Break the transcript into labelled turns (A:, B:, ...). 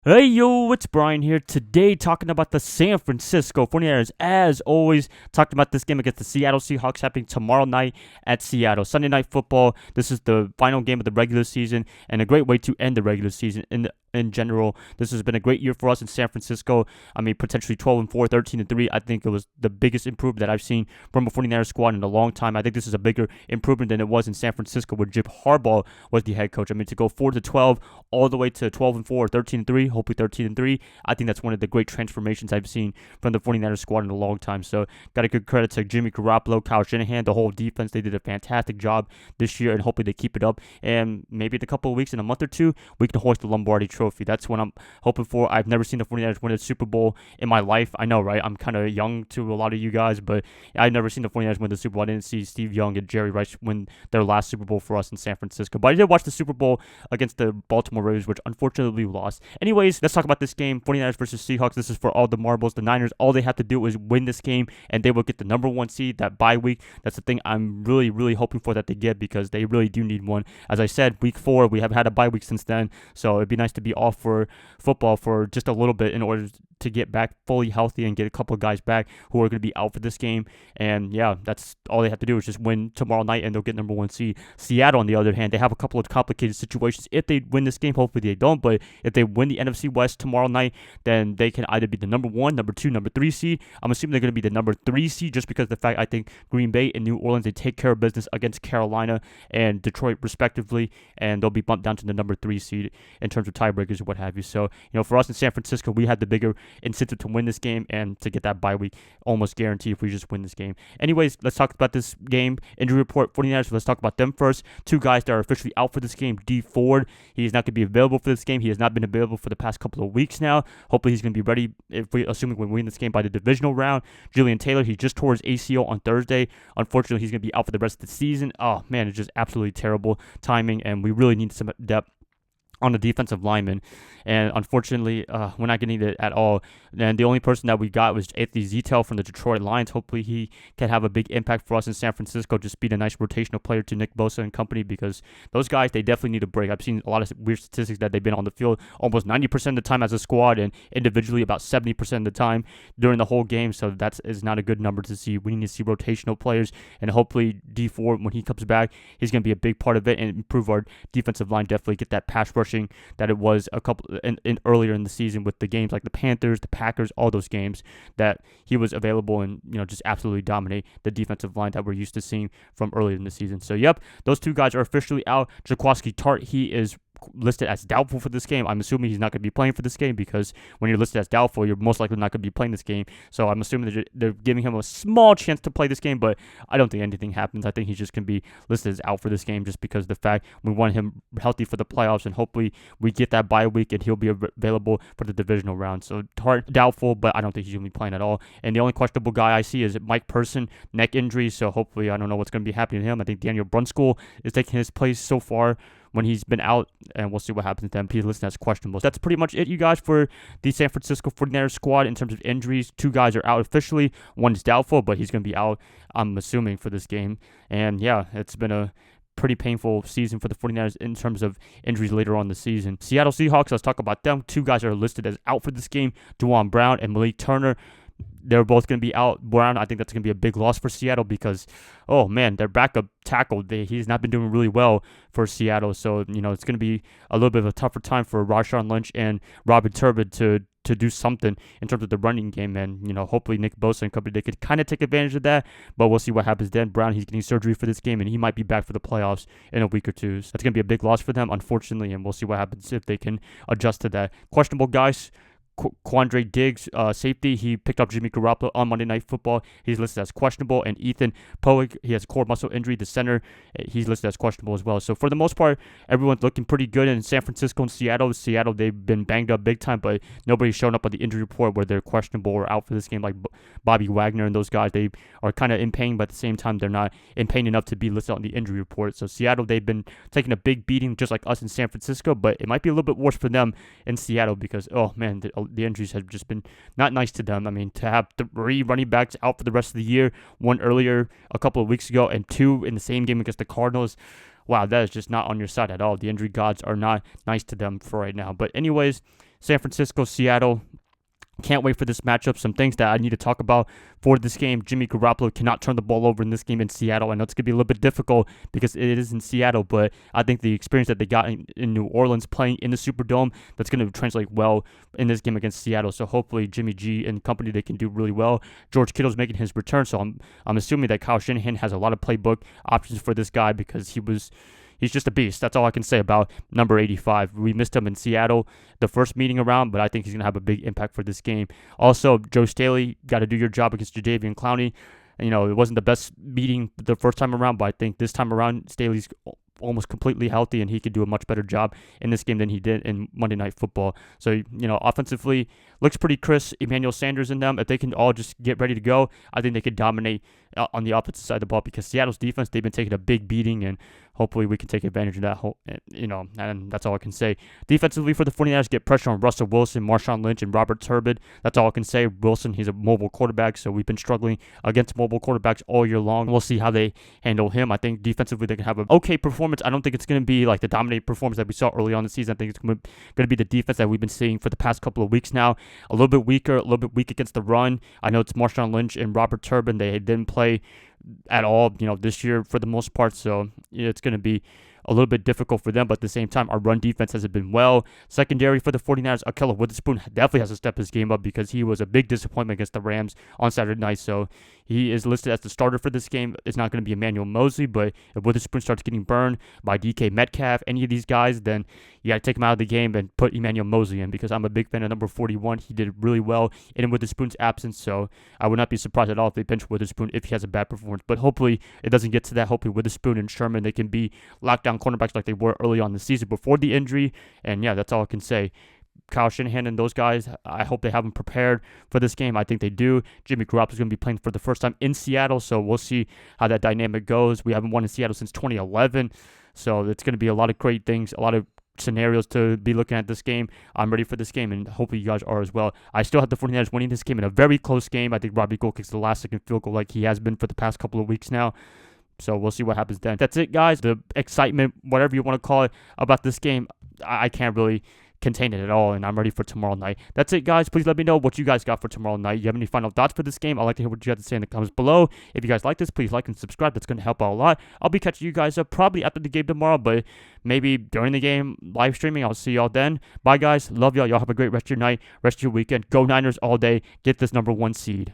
A: Hey yo, it's Brian here today talking about the San Francisco 49ers. As always, talking about this game against the Seattle Seahawks happening tomorrow night at Seattle. Sunday Night Football. This is the final game of the regular season and a great way to end the regular season in general. This has been a great year for us in San Francisco. I mean, potentially 12-4, 13-3. I think it was the biggest improvement that I've seen from a 49ers squad in a long time. I think this is a bigger improvement than it was in San Francisco where Jim Harbaugh was the head coach. I mean, to go 4-12 all the way to 12-4, 13-3, hopefully 13-3. I think that's one of the great transformations I've seen from the 49ers squad in a long time. So, got to give credit to Jimmy Garoppolo, Kyle Shanahan, the whole defense. They did a fantastic job this year, and hopefully they keep it up. And maybe in a couple of weeks, in a month or two, we can hoist the Lombardi Trophy. That's what I'm hoping for. I've never seen the 49ers win a Super Bowl in my life. I know, right? I'm kind of young to a lot of you guys, but I've never seen the 49ers win the Super Bowl. I didn't see Steve Young and Jerry Rice win their last Super Bowl for us in San Francisco. But I did watch the Super Bowl against the Baltimore Ravens, which unfortunately lost. Anyways, let's talk about this game. 49ers versus Seahawks. This is for all the marbles. The Niners, all they have to do is win this game, and they will get the number one seed, that bye week. That's the thing I'm really, really hoping for that they get, because they really do need one. As I said, week 4, we have had a bye week since then, so it'd be nice to be off for football for just a little bit in order to get back fully healthy and get a couple of guys back who are going to be out for this game. And yeah, that's all they have to do is just win tomorrow night and they'll get number one seed. Seattle, on the other hand, they have a couple of complicated situations. If they win this game, hopefully they don't, but if they win the NFC West tomorrow night, then they can either be the number 1, number 2, number 3 seed. I'm assuming they're going to be the number 3 seed just because of the fact I think Green Bay and New Orleans, they take care of business against Carolina and Detroit respectively, and they'll be bumped down to the number 3 seed in terms of tiebreakers or what have you. So, for us in San Francisco, we had the bigger incentive to win this game and to get that bye week almost guaranteed if we just win this game. Anyways, let's talk about this game. Injury report, 49ers, let's talk about them first. 2 guys that are officially out for this game. D Ford, he is not going to be available for this game. He has not been available for the past couple of weeks now. Hopefully he's going to be ready, assuming we win this game, by the divisional round. Julian Taylor, he just tore his ACL on Thursday. Unfortunately, he's going to be out for the rest of the season. Oh man, it's just absolutely terrible timing, and we really need some depth on the defensive lineman, and unfortunately, we're not getting it at all. And the only person that we got was Anthony Zito from the Detroit Lions. Hopefully, he can have a big impact for us in San Francisco. Just be a nice rotational player to Nick Bosa and company, because those guys, they definitely need a break. I've seen a lot of weird statistics that they've been on the field almost 90% of the time as a squad, and individually about 70% of the time during the whole game. So that is not a good number to see. We need to see rotational players, and hopefully D4, when he comes back, he's going to be a big part of it and improve our defensive line. Definitely get that pass rush that it was a couple in earlier in the season with the games like the Panthers, the Packers, all those games that he was available and just absolutely dominate the defensive line that we're used to seeing from earlier in the season. So yep, those 2 guys are officially out. Jaquaski Tart, he is listed as doubtful for this game. I'm assuming he's not going to be playing for this game, because when you're listed as doubtful, you're most likely not going to be playing this game. So I'm assuming that they're giving him a small chance to play this game, but I don't think anything happens. I think he's just going to be listed as out for this game just because of the fact we want him healthy for the playoffs, and hopefully we get that bye week and he'll be available for the divisional round. So Tart, doubtful, but I don't think he's going to be playing at all. And the only questionable guy I see is Mike Person, neck injury. So hopefully, I don't know what's going to be happening to him. I think Daniel Brunskill is taking his place so far when he's been out, and we'll see what happens to them. He's listed as questionable. So that's pretty much it, you guys, for the San Francisco 49ers squad in terms of injuries. 2 guys are out officially. 1 is doubtful, but he's going to be out, I'm assuming, for this game. And yeah, it's been a pretty painful season for the 49ers in terms of injuries later on in the season. Seattle Seahawks, let's talk about them. 2 guys are listed as out for this game. Juwan Brown and Malik Turner. They're both going to be out. Brown, I think that's going to be a big loss for Seattle because, oh man, their backup tackle, he's not been doing really well for Seattle. So, it's going to be a little bit of a tougher time for Rashawn Lynch and Robin Turbin to do something in terms of the running game. And, hopefully Nick Bosa and company, they could kind of take advantage of that. But we'll see what happens then. Brown, he's getting surgery for this game, and he might be back for the playoffs in a week or two. So that's going to be a big loss for them, unfortunately, and we'll see what happens if they can adjust to that. Questionable guys. Quandre Diggs, safety, he picked up Jimmy Garoppolo on Monday Night Football. He's listed as questionable. And Ethan Poig, he has core muscle injury. The center, he's listed as questionable as well. So for the most part, everyone's looking pretty good in San Francisco and Seattle. Seattle, they've been banged up big time, but nobody's shown up on the injury report where they're questionable or out for this game, like Bobby Wagner and those guys. They are kind of in pain, but at the same time, they're not in pain enough to be listed on the injury report. So Seattle, they've been taking a big beating just like us in San Francisco, but it might be a little bit worse for them in Seattle because, oh man, the injuries have just been not nice to them. I mean, to have 3 running backs out for the rest of the year, 1 earlier a couple of weeks ago, and 2 in the same game against the Cardinals, wow, that is just not on your side at all. The injury gods are not nice to them for right now. But anyways, San Francisco, Seattle. Can't wait for this matchup. Some things that I need to talk about for this game. Jimmy Garoppolo cannot turn the ball over in this game in Seattle. I know it's going to be a little bit difficult because it is in Seattle, but I think the experience that they got in New Orleans playing in the Superdome, that's going to translate well in this game against Seattle. So hopefully Jimmy G and company, they can do really well. George Kittle's making his return, so I'm assuming that Kyle Shanahan has a lot of playbook options for this guy because he's just a beast. That's all I can say about number 85. We missed him in Seattle the first meeting around, but I think he's going to have a big impact for this game. Also, Joe Staley, got to do your job against Jadeveon Clowney. You know, it wasn't the best meeting the first time around, but I think this time around, Staley's almost completely healthy, and he could do a much better job in this game than he did in Monday Night Football. So, you know, offensively, looks pretty crisp. Emmanuel Sanders in them, if they can all just get ready to go, I think they could dominate on the offensive side of the ball because Seattle's defense, they've been taking a big beating, and hopefully we can take advantage of that, and that's all I can say. Defensively for the 49ers, get pressure on Russell Wilson, Marshawn Lynch, and Robert Turbin. That's all I can say. Wilson, he's a mobile quarterback, so we've been struggling against mobile quarterbacks all year long. We'll see how they handle him. I think defensively they can have an okay performance. I don't think it's going to be like the dominant performance that we saw early on in the season. I think it's going to be the defense that we've been seeing for the past couple of weeks now. A little bit weak against the run. I know it's Marshawn Lynch and Robert Turbin. They didn't play at all, this year for the most part. So it's going to be a little bit difficult for them, but at the same time, our run defense hasn't been well. Secondary for the 49ers, Ahkello Witherspoon definitely has to step his game up because he was a big disappointment against the Rams on Saturday night. So he is listed as the starter for this game. It's not going to be Emmanuel Mosley, but if Witherspoon starts getting burned by DK Metcalf, any of these guys, then you got to take him out of the game and put Emmanuel Mosley in because I'm a big fan of number 41. He did really well in Witherspoon's absence, so I would not be surprised at all if they bench Witherspoon if he has a bad performance. But hopefully it doesn't get to that. Hopefully Witherspoon and Sherman, they can be lockdown cornerbacks like they were early on the season before the injury. And yeah, that's all I can say. Kyle Shanahan and those guys, I hope they have them prepared for this game. I think they do. Jimmy Garoppolo is going to be playing for the first time in Seattle, so we'll see how that dynamic goes. We haven't won in Seattle since 2011, so it's going to be a lot of great things, a lot of scenarios to be looking at this game. I'm ready for this game, and hopefully you guys are as well. I still have the 49ers winning this game in a very close game. I think Robbie Gould kicks the last second field goal like he has been for the past couple of weeks now. So we'll see what happens then. That's it, guys. The excitement, whatever you want to call it, about this game, I can't really contain it at all, and I'm ready for tomorrow night. That's it, guys. Please let me know what you guys got for tomorrow night. You have any final thoughts for this game? I'd like to hear what you have to say in the comments below. If you guys like this, please like and subscribe. That's going to help out a lot. I'll be catching you guys up probably after the game tomorrow, but maybe during the game live streaming. I'll see y'all then. Bye, guys. Love y'all. Y'all have a great rest of your night, rest of your weekend. Go Niners all day. Get this number 1 seed.